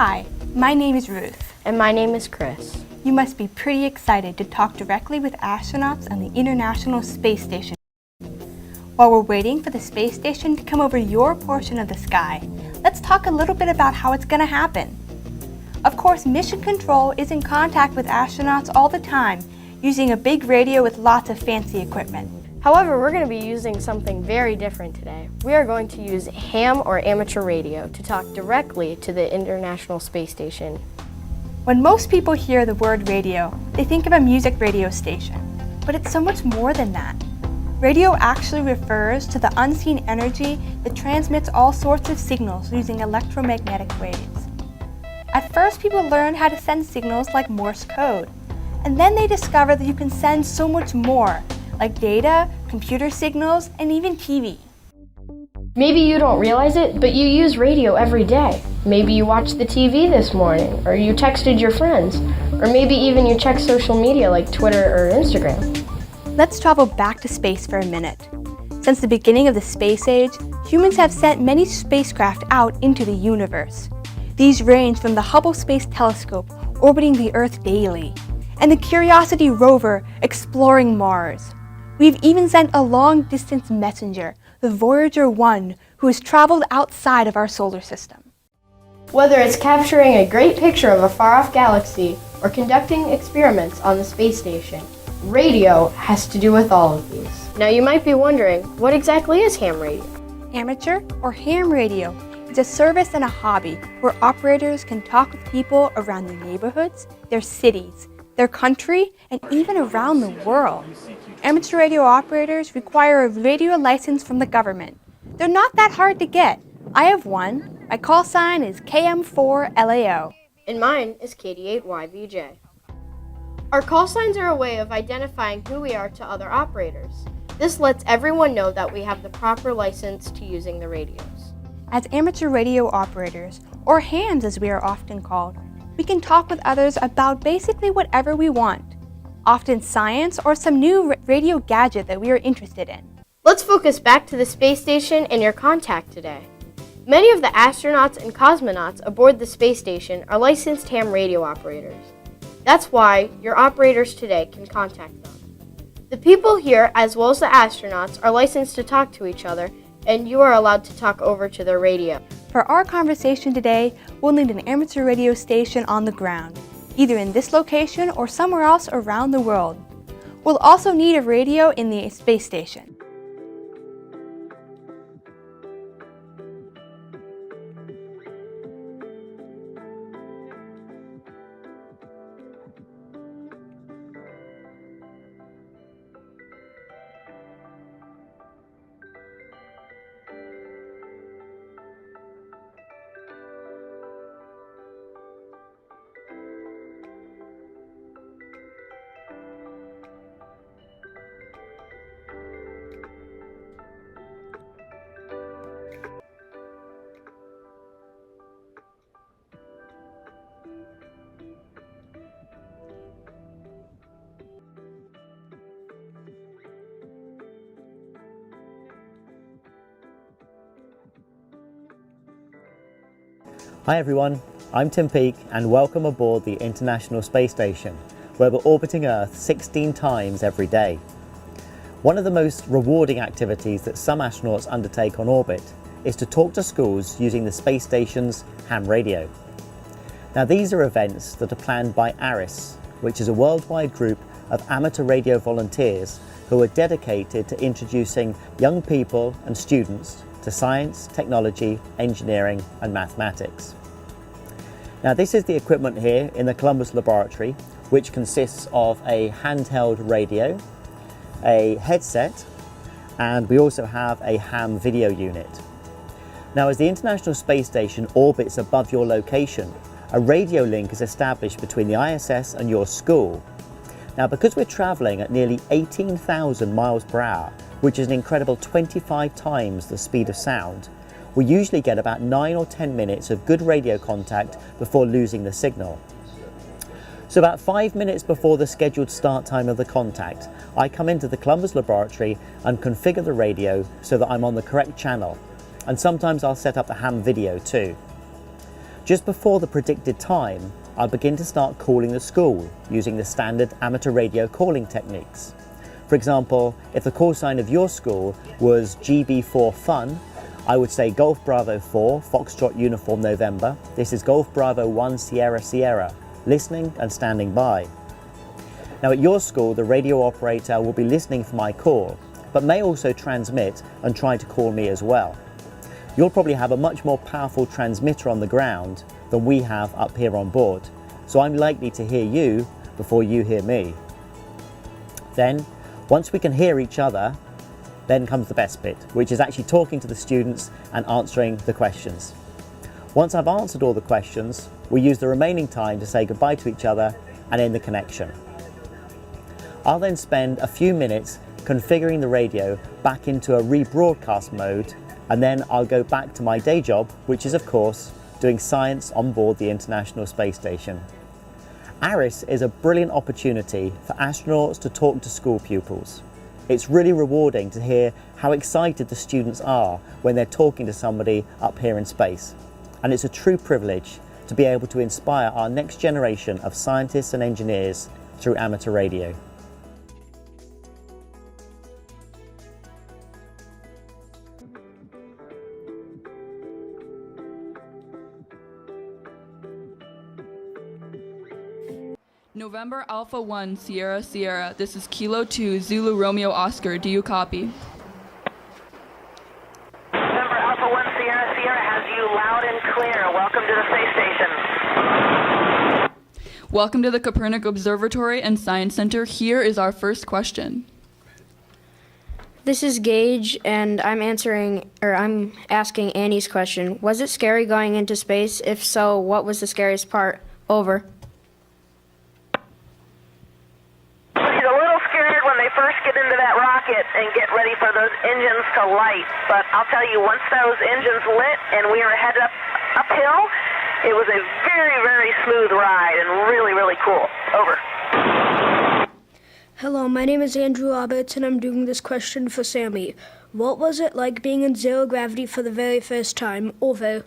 Hi, my name is Ruth. And my name is Chris. You must be pretty excited to talk directly with astronauts on the International Space Station. While we're waiting for the space station to come over your portion of the sky, let's talk a little bit about how it's going to happen. Of course, Mission Control is in contact with astronauts all the time, using a big radio with lots of fancy equipment. However, we're going to be using something very different today. We are going to use ham or amateur radio to talk directly to the International Space Station. When most people hear the word radio, they think of a music radio station, but it's so much more than that. Radio actually refers to the unseen energy that transmits all sorts of signals using electromagnetic waves. At first, people learned how to send signals like Morse code, and then they discovered that you can send so much more, like data, computer signals, and even TV. Maybe you don't realize it, but you use radio every day. Maybe you watched the TV this morning, or you texted your friends, or maybe even you check social media like Twitter or Instagram. Let's travel back to space for a minute. Since the beginning of the space age, humans have sent many spacecraft out into the universe. These range from the Hubble Space Telescope, orbiting the Earth daily, and the Curiosity rover exploring Mars. We've even sent a long-distance messenger, the Voyager 1, who has traveled outside of our solar system. Whether it's capturing a great picture of a far-off galaxy or conducting experiments on the space station, radio has to do with all of these. Now you might be wondering, what exactly is ham radio? Amateur or ham radio is a service and a hobby where operators can talk with people around their neighborhoods, their cities, their country, and even around the world. Amateur radio operators require a radio license from the government. They're not that hard to get. I have one. My call sign is KM4LAO. And mine is KD8YVJ. Our call signs are a way of identifying who we are to other operators. This lets everyone know that we have the proper license to using the radios. As amateur radio operators, or hams as we are often called, we can talk with others about basically whatever we want. Often science or some new radio gadget that we are interested in. Let's focus back to the space station and your contact today. Many of the astronauts and cosmonauts aboard the space station are licensed ham radio operators. That's why your operators today can contact them. The people here, as well as the astronauts, are licensed to talk to each other, and you are allowed to talk over to their radio. For our conversation today, we'll need an amateur radio station on the ground, either in this location or somewhere else around the world. We'll also need a radio in the space station. Hi everyone, I'm Tim Peake and welcome aboard the International Space Station, where we're orbiting Earth 16 times every day. One of the most rewarding activities that some astronauts undertake on orbit is to talk to schools using the space station's ham radio. Now these are events that are planned by ARISS, which is a worldwide group of amateur radio volunteers who are dedicated to introducing young people and students to science, technology, engineering and mathematics. Now this is the equipment here in the Columbus laboratory, which consists of a handheld radio, a headset, and we also have a ham video unit. Now as the International Space Station orbits above your location, a radio link is established between the ISS and your school. Now because we're travelling at nearly 18,000 miles per hour, which is an incredible 25 times the speed of sound, we usually get about 9 or 10 minutes of good radio contact before losing the signal. So about 5 minutes before the scheduled start time of the contact, I come into the Columbus laboratory and configure the radio so that I'm on the correct channel. And sometimes I'll set up the ham video too. Just before the predicted time, I'll begin to start calling the school using the standard amateur radio calling techniques. For example, if the call sign of your school was GB4 Fun, I would say Golf Bravo 4, Foxtrot Uniform November. This is Golf Bravo 1 Sierra Sierra, listening and standing by. Now at your school, the radio operator will be listening for my call, but may also transmit and try to call me as well. You'll probably have a much more powerful transmitter on the ground than we have up here on board, so I'm likely to hear you before you hear me. Then, once we can hear each other, then comes the best bit, which is actually talking to the students and answering the questions. Once I've answered all the questions, we use the remaining time to say goodbye to each other and end the connection. I'll then spend a few minutes configuring the radio back into a rebroadcast mode, and then I'll go back to my day job, which is of course doing science on board the International Space Station. ARISS is a brilliant opportunity for astronauts to talk to school pupils. It's really rewarding to hear how excited the students are when they're talking to somebody up here in space. And it's a true privilege to be able to inspire our next generation of scientists and engineers through amateur radio. November Alpha 1 Sierra Sierra, this is Kilo 2 Zulu Romeo Oscar, do you copy? November Alpha 1 Sierra Sierra has you loud and clear. Welcome to the space station. Welcome to the Copernic Observatory and Science Center. Here is our first question. This is Gage, and I'm asking Annie's question. Was it scary going into space? If so, what was the scariest part? Over. First get into that rocket and get ready for those engines to light. But I'll tell you, once those engines lit and we were headed uphill, it was a very, very smooth ride and really, really cool. Over. Hello, my name is Andrew Roberts and I'm doing this question for Sammy. What was it like being in zero gravity for the very first time? Over.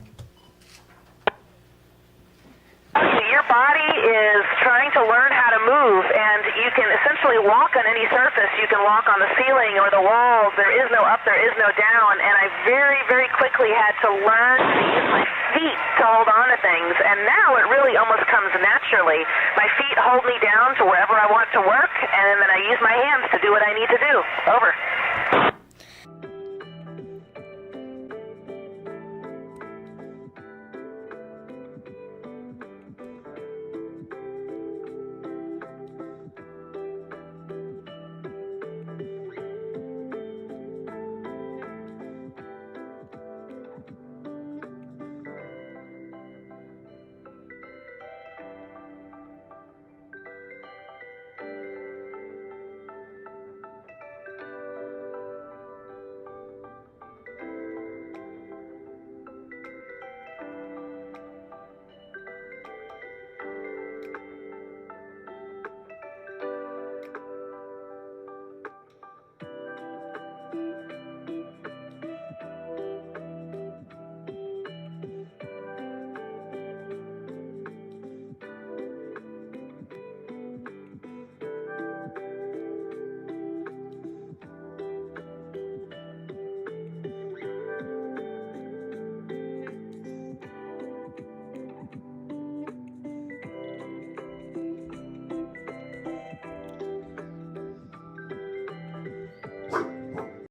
Your body is trying to learn how to move, and you can essentially walk on any surface. You can walk on the ceiling or the walls. There is no up, there is no down, and I very, very quickly had to learn to use my feet to hold on to things, and now it really almost comes naturally. My feet hold me down to wherever I want to work, and then I use my hands to do what I need to do. Over.